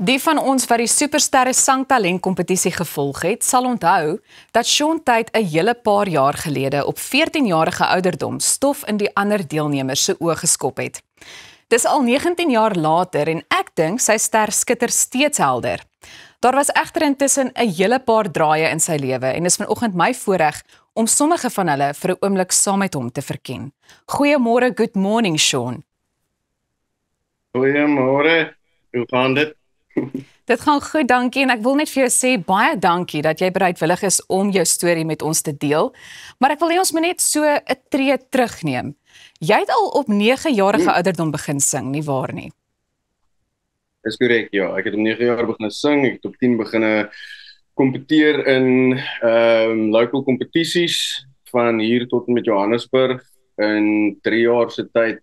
Die van ons wat die Supersterre Sangtalent kompetisie gevolg het, sal onthou dat Shaun Tait 'n hele paar jaar gelede op 14-jarige ouderdom stof in die ander deelnemers se oë geskop het. Dis al 19 jaar later en ek dink sy ster skitter steeds helder. Daar was egter intussen 'n hele paar draaie in sy lewe en is vanoggend my voorreg om sommige van hulle vir 'n oomblik saam met hom te verken. Goeiemôre, good morning Shaun. Goeiemôre, hoe gaan dit? Dit gaan goed, dankie en ek wil net vir jou sê baie dankie dat jy bereidwillig is om jou storie met ons te deel. Maar ek wil hê ons moet net so 'n tree terugneem. Jy het al op 9-jarige ouderdom begin sing, nie waar nie? Dis korrek, ja. Ek het om 9 jaar begin sing, ek het op 10 begin kompeteer in local kompetisies van hier tot en met Johannesburg in 3 jaar se tyd.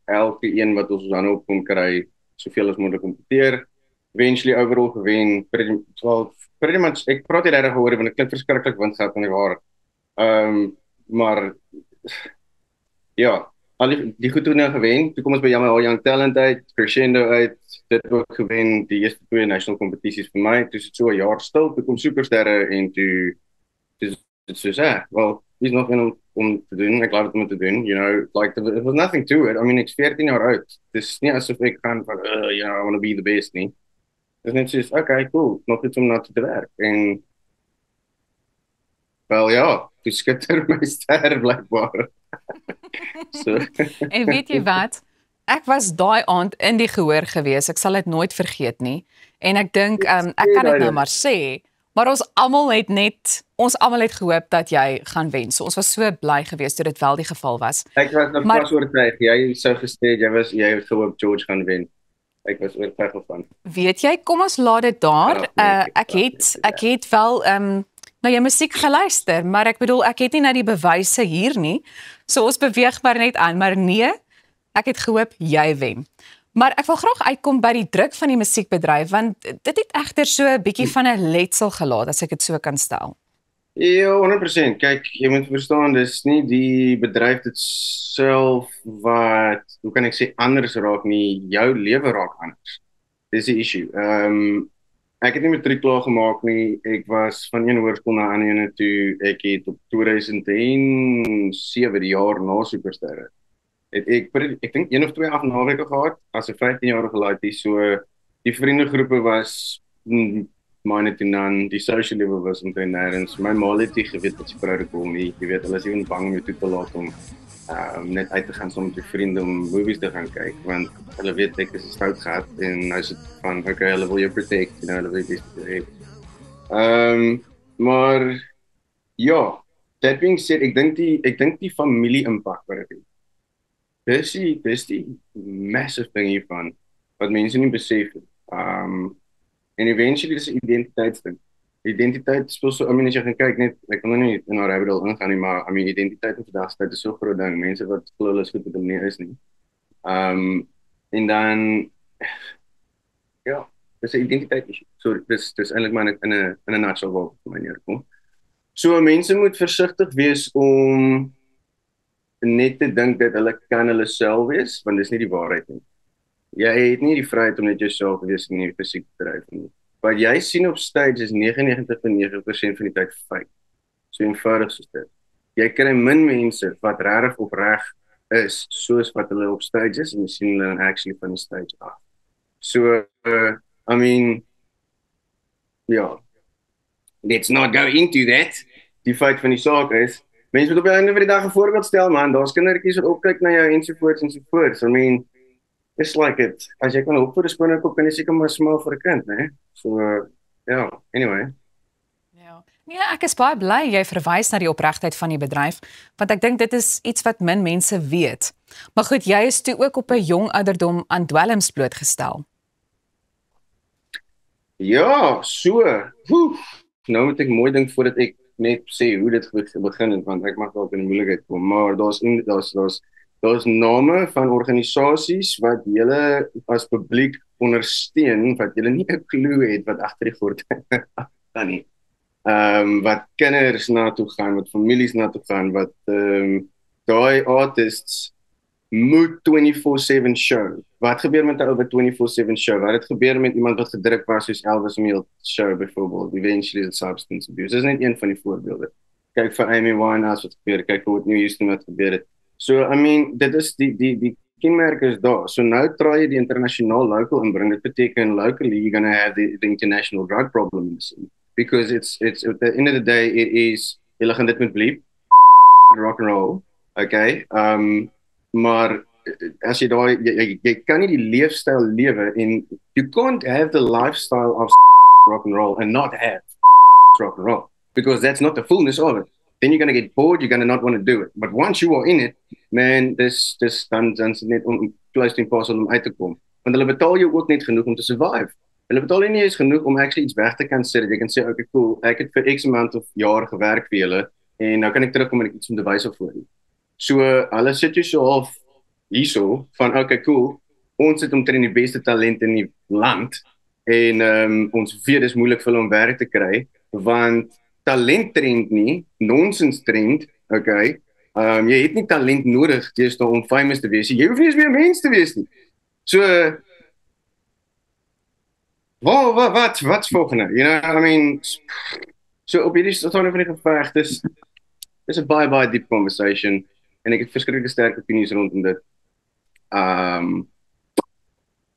Elke een wat ons dan op kon kry, soveel as moontlik kompeteer. Eventually overall gewen, pretty much, ek praat nie regtig oor, want ek klink verskriklik windgat in die waar. Maar ja, al die goed toernooie gewen. Toe kom ons by Yamaha Young Talent uit, Crescendo uit, dit ook gewen, die eerste 2 national competities vir my. Toe is dit so 'n jaar stil, toe kom Supersterre en toe dit soos, well, is nog een om te doen, ek laat het om te doen, you know, like, there was nothing to it. I mean, ek's 14 jaar oud. Dis nie asof ek gaan van, you know, I want to be the best nie. Dis net soos, okay, cool, nog iets om na te werk. En, wel ja, toe skitter my ster blijkbaar. So. En weet jy wat? Ek was daai aand in die gehoor gewees. Ek sal dit nooit vergeet nie. En ek dink ek kan dit nou maar sê, maar ons almal het gehoop dat jy gaan wen. So ons was so bly geweest toe dit wel die geval was. Ek was nog pas oortuig. Jy sou gesê jy het gehoop George gaan wen. Ek was oortuig van. Weet jy, kom ons laat dit daar. Ek het wel nou jy musiek geluister, maar ek bedoel ek het nie nou die bewyse hier nie. So ons beweeg maar net aan, maar nee, ek het gehoop jy wen. Maar ek wil graag uitkom by die druk van die musiekbedryf, want dit het egter so 'n bietjie van 'n letsel gelaat, as ek dit so kan stel. Ja, 100%. Kyk, jy moet verstaan, dis nie die bedryf dit self wat, hoe kan ek sê, anders raak nie, jou lewe raak anders. Dis die issue. Ek het nie matriek klaar gemaak nie, ek was van een hoërskool na 'n ander ene toe, ek het op 2007 die jaar na Supersterre. Ek dink 1 of 2 naweke gehad as 'n 15-jarige laaitie, so die vriendegroepe was myne toe none, die social level was omtrent nêrens. My ma het nie geweet wat se protocol nie, jy weet, hulle is even bang om jou toe te laat om net uit te gaan saam met jou vriende om movies te gaan kyk, want hulle weet ek is 'n stout gehad en nou is dit van, okay, hulle wil jou protect, you know, hulle weet dis dit. Maar ja, that being said, ek dink die familie impak wat dit het. Dis die massive ding hiervan, wat mense nie besef het. En eventually dis 'n identiteitsding. Identiteit speel so, as jy gaan kyk net, ek wil nou nie in 'n rabbit hole ingaan nie, maar identiteit in vandag se tyd is so groot ding, mense wat glo hulle is goed wat hulle nie is nie. En dan, ja, dis 'n identiteit issue. So dis eintlik maar in 'n nutshell wat vir my neerkom. So mense moet versigtig wees om net te dink dat hulle kan hulle self wees, want dis nie die waarheid nie. Jy het nie die vryheid om net jouself te wees in die musiekbedryf nie. Wat jy sien op stage is 99,9% van die tyd fake. So eenvoudig soos dit. Jy kry min mense wat regtig opreg is, soos wat hulle op stage is, en jy sien hulle dan actually van die stage af. So, ja, let's not go into that. Die feit van die saak is, mense moet op die einde van die dag 'n voorbeeld stel, man. Daar's kindertjies wat opkyk na jou ensovoorts. It's like it. As jy kan hoop vir 'n spinnekop, kan jy seker maar smaal vir 'n kind, né? So, ja, anyway. Ja. Nee, ek is baie bly jy verwys na die opregtheid van die bedryf, want ek dink dit is iets wat min mense weet. Maar goed, jy is toe ook op 'n jong ouderdom aan dwelms blootgestel. Ja, so. Nou moet ek mooi dink voordat ek net sê hoe dit begin het, want ek mag dalk in die moeilikheid kom, maar daar's name van organisasies wat julle as publiek ondersteun, wat julle nie 'n klou het wat agter die gordyn staan nie. Wat kinders na toe gaan, wat families na toe gaan, wat daai artists moet 24/7 show. Wat gebeur met 'n ou wat 24/7 show? Wat het gebeur met iemand wat gedruk was soos Elvis Meal show byvoorbeeld? Eventually is substance abuse. Dis net een van die voorbeelde. Kyk vir Amy Winehouse wat gebeur, kyk vir Whitney Houston wat gebeur het. So I mean, dit is die kenmerke is daar. So nou try jy die internasionaal local inbring. Dit beteken locally you're going to have the international drug problem in the scene. Because it's at the end of the day it is hulle gaan dit met bleep rock and roll. Okay. Maar as jy daar jy kan nie die leefstyl lewe en you can't have the lifestyle of rock and roll and not have rock and roll because that's not the fullness of it. Then you're going to get bored, you're going to not want to do it. But once you are in it, man, dis dan is net close to impossible om uit te kom. Want hulle betaal jou ook net genoeg om te survive. Hulle betaal nie eens genoeg om actually iets weg te kan sit. Jy kan sê, okay, cool, ek het vir X amount of jaar gewerk vir julle en nou kan ek terugkom en ek iets om te wys op voor. So, hulle sit jou so half hierso van, okay, cool, ons het omtrent die beste talent in die land en ons weet dis moeilik vir hulle om werk te kry, want talent trend nie, nonsens trend, okay, jy het nie talent nodig deesdae om famous te wees, jy hoef nie eens meer 'n mens te wees nie. So, wat's volgende? You know, I mean, so op hierdie stadium van die geveg, dis 'n baie diep conversation en ek het verskriklik sterk opinies rondom dit. Maar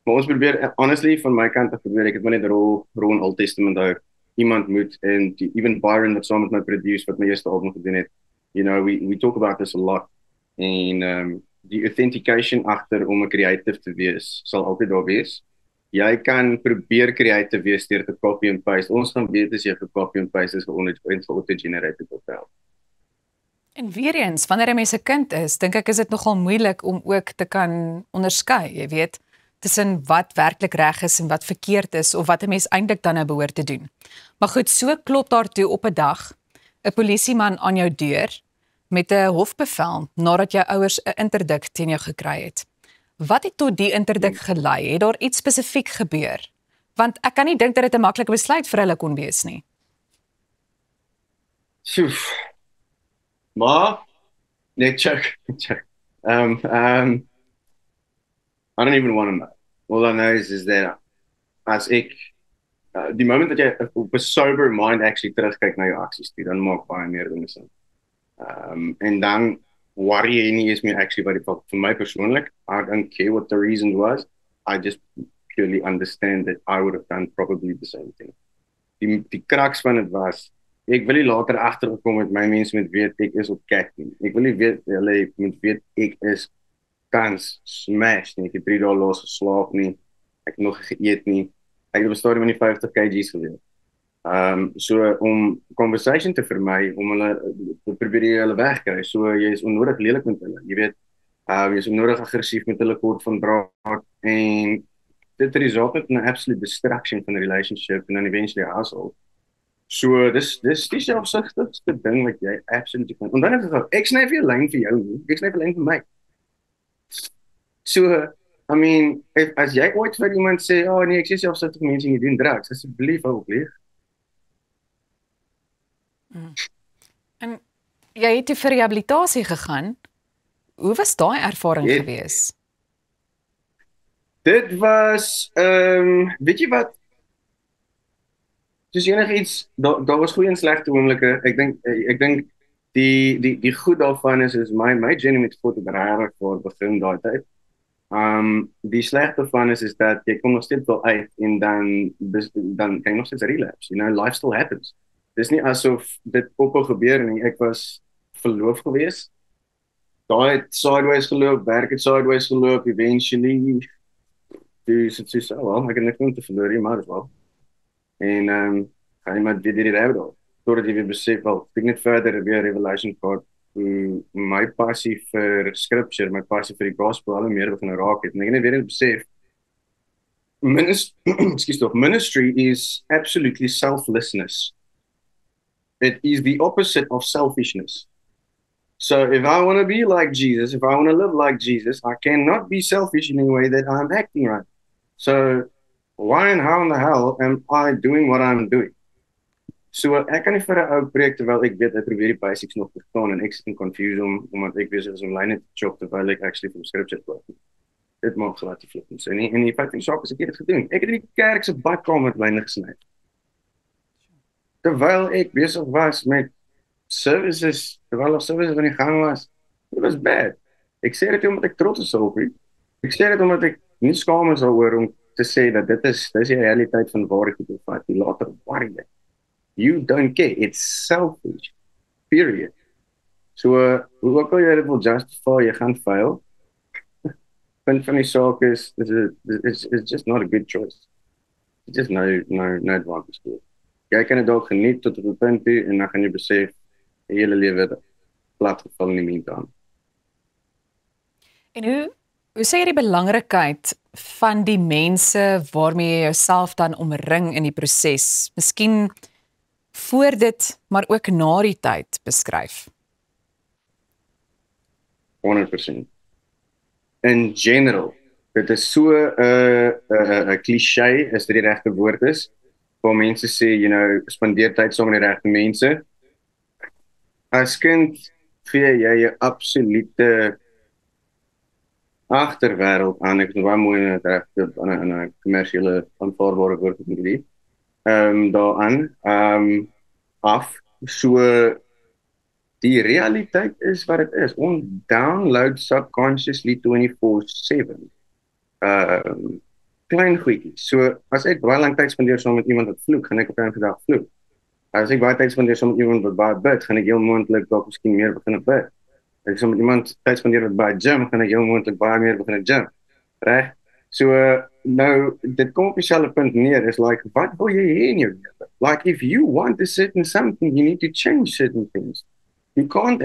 ons probeer, honestly, van my kant af probeer ek het maar net Ron Old Testament hou. Iemand moet, en even Byron wat saam met my produce, wat my eerste album gedoen het, you know, we talk about this a lot. En die authentication agter om 'n creative te wees, sal altyd daar wees. Jy kan probeer creative wees deur te copy and paste. Ons gaan weet as jy ge-copy and paste is auto-generated hotel. En weer eens, wanneer 'n mens 'n kind is, dink ek is dit nogal moeilik om ook te kan onderskei, jy weet, tussen wat werklik reg is en wat verkeerd is of wat 'n mens eintlik dan nou behoort te doen. Maar goed, so klop daartoe op 'n dag 'n polisieman aan jou deur met 'n hofbevel nadat jou ouers 'n interdik teen jou gekry het. Wat het tot die interdik gelei? Het daar iets spesifiek gebeur? Want ek kan nie dink dat dit 'n maklike besluit vir hulle kon wees nie. Sjoef. Maar nee, check. I don't even want to know. All I know is that as ek die moment dat jy op 'n sober mind actually terugkyk na jou aksies toe, dan maak baie meer dinge sin. En dan worry jy nie eens meer actually wat dit vir my persoonlik. I don't care what the reason was. I just purely understand that I would have done probably the same thing. Die crux van dit was, ek wil nie later agtergekom het my mense moet weet ek is op cat nie. Ek wil nie weet hulle moet weet ek is kans smash nie. Ek het 3 dae los geslaap nie. Ek het nog geëet nie. Ek het op 'n stadium in die 50 kg's geweeg. So om conversation te vermy, om hulle te probeer hulle wegkry. So jy is onnodig lelik met hulle. Jy weet, jy is onnodig aggressief met hulle kort van draad en dit result in 'n absolute destruction van 'n relationship en dan eventually 'n household. So dis die selfsugtigste ding wat jy absoluut kan. En dan het ek ek sny vir 'n lyn vir jou nie. Ek sny vir 'n lyn vir my. So I mean, as jy ooit vir iemand sê, "Oh nee, ek sê selfsugtig mense nie doen drugs," asseblief hou op lieg. En jy het toe vir rehabilitasie gegaan. Hoe was daai ervaring gewees? Dit was weet jy wat? Soos enigiets, daar was goeie en slegte oomblikke. Ek dink die goed daarvan is my journey met foto regtig voor begin daai tyd. Die slegte van is dat jy kom nog steeds wel uit en dan kan jy nog steeds relapse. You know, life still happens. Dis nie asof dit ophou gebeur nie. Ek was verloof gewees. Daai het sideways geloop, werk het sideways geloop, eventually dus het is wel, ek het niks om te verloor nie, maar is wel. En gaan jy maar dit die rabbit hole. Totdat jy weer besef, wel, ek net verder weer revelation gehad, my passie vir scripture, my passie vir die gospel al meer begin raak het. En ek het net weer besef, ministry is absolutely selflessness. It is the opposite of selfishness. So if I want to be like Jesus, if I want to live like Jesus, I cannot be selfish in the way that I'm acting right. So why and how in the hell am I doing what I'm doing? So ek kan nie vir 'n ou preek terwyl ek weet hy probeer die basics nog verstaan en ek sit in confusion omdat ek besig is om lyne te chop terwyl ek actually from scripture praat. Dit maak glad nie flip nie. So nie en die feit van die saak is ek het dit gedoen. Ek het in die kerk se badkamer lyne gesny. Terwyl ek besig was met services, terwyl ons services aan die gang was. It was bad. Ek sê dit omdat ek trots is op dit. Ek sê dit omdat ek nie skaam is daaroor om te sê dat dis die realiteit van waar ek dit vat. Die later worry jy. You don't care. It's selfish. Period. So, hoe ook al jy dit wil justify, jy gaan fail. Punt van die saak is, it's just not a good choice. It's just no advantage to it. Jy kan dit dalk geniet tot op 'n punt toe en dan gaan jy besef, die hele lewe plat geval in die meantime. En hoe sê jy die belangrikheid van die mense waarmee jy jouself dan omring in die proses? Miskien voor dit, maar ook na die tyd beskryf. 100%. In general, dit is so 'n cliché, as dit die regte woord is, waar mense sê, spandeer tyd saam met die regte mense. As kind gee jy 'n absolute agterwêreld aan, ek is baie mooi in het regte in 'n kommersiële aanvaarbare woord moet die daaraan af. So die realiteit is wat dit is. Ons download subconsciously 24/7. Klein goedjies. So as ek baie lank tyd spandeer saam met iemand wat vloek, gaan ek op 'n dag vloek. As ek baie tyd spandeer saam met iemand wat baie bid, gaan ek heel moontlik dalk miskien meer begin bid. As ek saam met iemand tyd spandeer wat baie gym, gaan ek heel moontlik baie meer begin gym. Reg? So nou dit kom op dieselfde punt neer, is like wat wil jy hê in jou lewe? Like if you want a certain something, you need to change certain things. You can't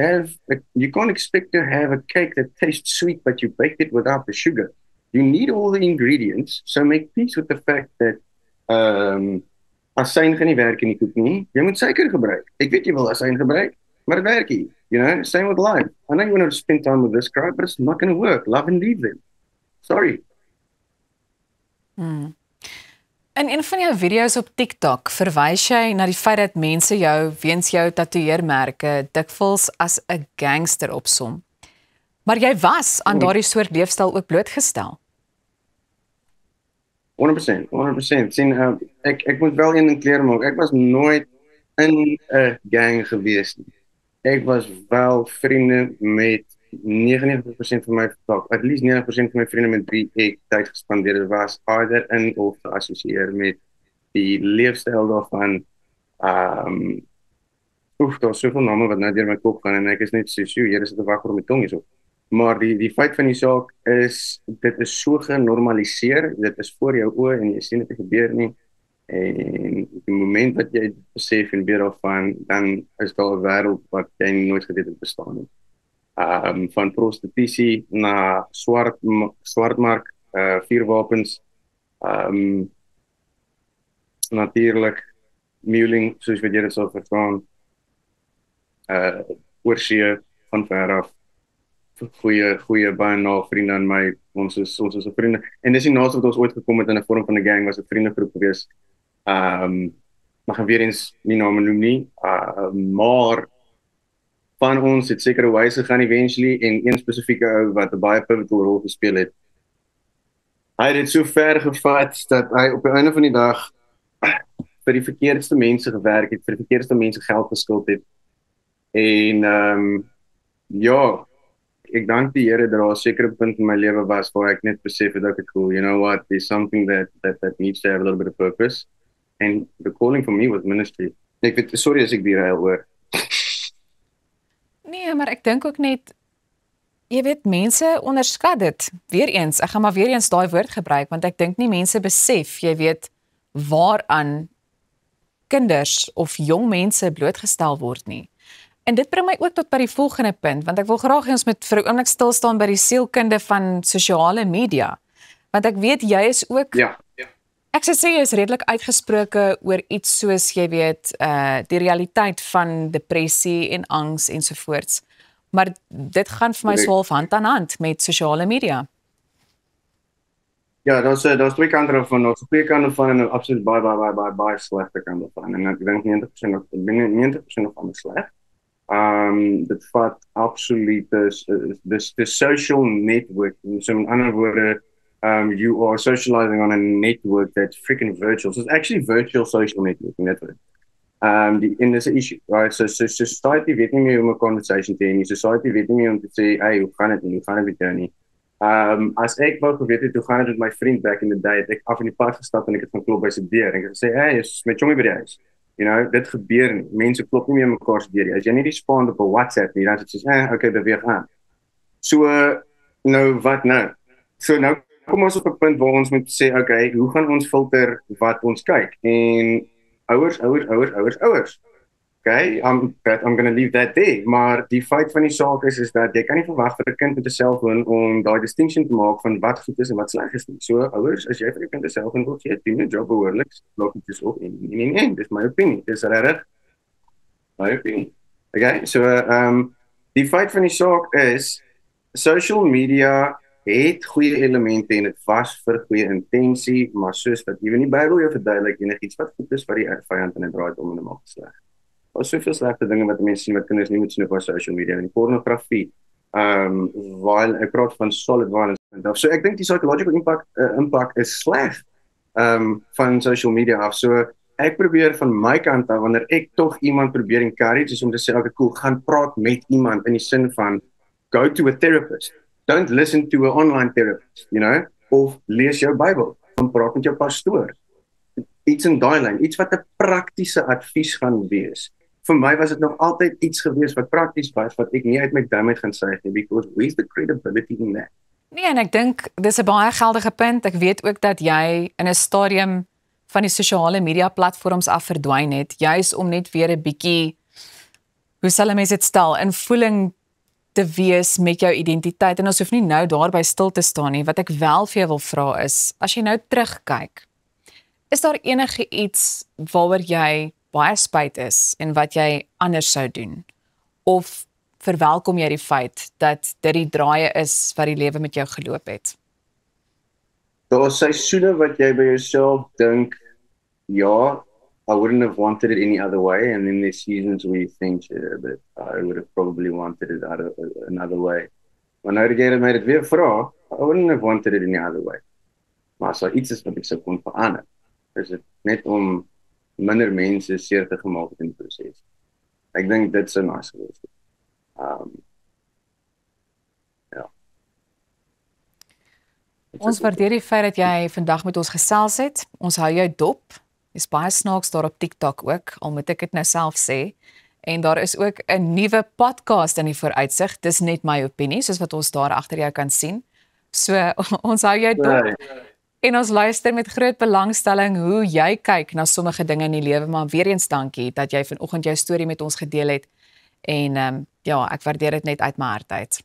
expect to have a cake that tastes sweet but you bake it without the sugar. You need all the ingredients, so make peace with the fact that asyn gaan nie werk in die koek nie. Jy moet suiker gebruik. Ek weet jy wil asyn gebruik, maar dit werk nie. Same with life. I know you want to spend time with this crowd, but it's not going to work. Love and leave them. Sorry. In een van jou video's op TikTok verwys jy na die feit dat mense jou weens jou tatoeëermerke dikwels as 'n gangster opsom. Maar jy was aan daardie soort leefstyl ook blootgestel. 100%. Sien, ek moet wel een keer maak. Ek was nooit in 'n gang gewees nie. Ek was wel vriende met 99% van my at least 90% van my vriende met wie ek tyd gespandeer het, was either in of geassosieer met die leefstyl daarvan. Daar is soveel name wat nou deur my kop gaan en ek is net so, hier is dit 'n wag oor my tong hierso. Maar die feit van die saak is, dit is so genormaliseer, dit is voor jou oë en jy sien dit gebeur nie. En die moment wat jy besef en weet daarvan, dan is daar 'n wêreld wat jy nooit geweet het bestaan nie. Van prostitusie na swartmark, vuurwapens, natuurlik muling, soos wat jy dit sal verstaan, oorsee van ver af, goeie baie na vriende aan my, ons is 'n vriende, en dis die naaste wat ons ooit gekom het in 'n vorm van 'n gang, was 'n vriendegroep gewees, maar gaan weer eens nie name noem nie, maar van ons het sekere wyse gaan eventually, en een spesifieke ou wat 'n baie pivotal rol gespeel het. Hy het dit so ver gevat dat hy op die einde van die dag vir die verkeerdste mense gewerk het, vir die verkeerdste mense geld geskuld het. En ja, ek dank die Here dat daar 'n sekere punt in my lewe was waar ek net besef het dat ek cool, you know what, there's something that needs to have a little bit of purpose. And the calling for me was ministry. Ek weet, sorry as ek derail hoor. Nee, maar ek dink ook net, jy weet, mense onderskat dit. Weereens, ek gaan maar weer eens daai woord gebruik, want ek dink nie mense besef, jy weet, waaraan kinders of jong mense blootgestel word nie. En dit bring my ook tot by die volgende punt, want ek wil graag hê ons moet vir 'n oomblik stil staan by die sielkunde van sosiale media. Want ek weet jy is ook Ek sou sê jy is redelik uitgesproke oor iets soos, jy weet, die realiteit van depressie en angs ensovoorts. Maar dit gaan vir my so half hand aan hand met sosiale media. Ja, daar's twee kante daarvan. Daar's 'n goeie kant daarvan en 'n absoluut baie slegte kant daarvan. En ek dink 90% daarvan is sleg. Dit vat absoluut dis the social networking. So in other woorde, you are socializing on a network that's freaking virtual. So it's actually virtual social networking, network. And there's an issue, right? So society weet nie meer hoe om 'n conversation te hê nie. Society weet nie meer om te sê, "Hey, hoe gaan dit nie? Hoe gaan dit met jou nie?" As ek wou geweet het hoe gaan dit met my vriend back in the day, het ek af in die pad gestap en ek het gaan klop by sy deur en ek het gesê, "Hey, is my chommy by die huis?" You know, dit gebeur nie. Mense klop nie meer mekaar se deur nie. As jy nie respond op 'n WhatsApp nie, dan is dit soos, okay, beweeg aan. So nou wat nou? So nou kom ons op 'n punt waar ons moet sê, okay, hoe gaan ons filter wat ons kyk? En ouers. Okay, I'm going to leave that there. Maar die feit van die saak is dat jy kan nie verwag vir 'n kind met 'n selfoon om daai distinction te maak van wat goed is en wat sleg is nie. So ouers, as jy vir 'n kind 'n selfoon wil gee, doen 'n job behoorlik, blok dit dus op en nee, dis my opinie. Dis reg. My opinie. Okay, so die feit van die saak is social media het goeie elemente en dit was vir goeie intensie, maar soos wat jy in die Bybel jou verduidelik, enigiets wat goed is vir die vyand en dit draai om en dit maak sleg. Daar's soveel slegte dinge wat mense sien wat kinders nie moet sien op social media en pornografie. While ek praat van solid violence. So ek dink die psychological impact is sleg van social media af. So ek probeer van my kant af, wanneer ek tog iemand probeer encourage, is om te sê, okay, cool, gaan praat met iemand in die sin van go to a therapist. Don't listen to an online therapist, you know, of lees jou Bybel, gaan praat met jou pastoor. Iets in daai lyn, iets wat 'n praktiese advies gaan wees. Vir my was dit nog altyd iets gewees wat prakties was, wat ek nie uit my duim uit gaan sê nie, because where's the credibility in that? Nee, en ek dink dis 'n baie geldige punt. Ek weet ook dat jy in 'n stadium van die sosiale media platforms af verdwyn het, juis om net weer 'n bietjie, hoe sal mense dit stel, in voeling te wees met jou identiteit. En ons hoef nie nou daarby stil te staan nie. Wat ek wel vir jou wil vra is, as jy nou terugkyk, is daar enige iets waaroor jy baie spyt is en wat jy anders sou doen? Of verwelkom jy die feit dat dit die draaie is wat die lewe met jou geloop het? Daar is seisoene wat jy by jouself dink, ja, I wouldn't have wanted it any other way, and then there's seasons where you think, but I would have probably wanted it another way. Wanneer jy my dit weer vra, I wouldn't have wanted it any other way. Maar as iets is wat ek sou kon verander, is dit net om minder mense seer te gemaak het in die proses. Ek dink dit sou nice gewees het. Ja. Ons waardeer die feit dat jy vandag met ons gesels het. Ons hou jou dop. Dis baie snaaks daar op TikTok ook, al moet ek dit nou self sê. En daar is ook 'n nuwe podcast in die vooruitsig. Dis net my opinie, soos wat ons daar agter jou kan sien. So ons hou jou dop. En ons luister met groot belangstelling hoe jy kyk na sommige dinge in die lewe, maar weer eens dankie dat jy vanoggend jou storie met ons gedeel het. En ja, ek waardeer dit net uit my hart uit.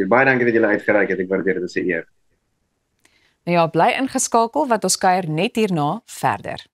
Baie dankie dat julle uitgereik het. Ek waardeer dit, dis 'n eer. Nou ja, bly ingeskakel want ons kuier net hierna verder.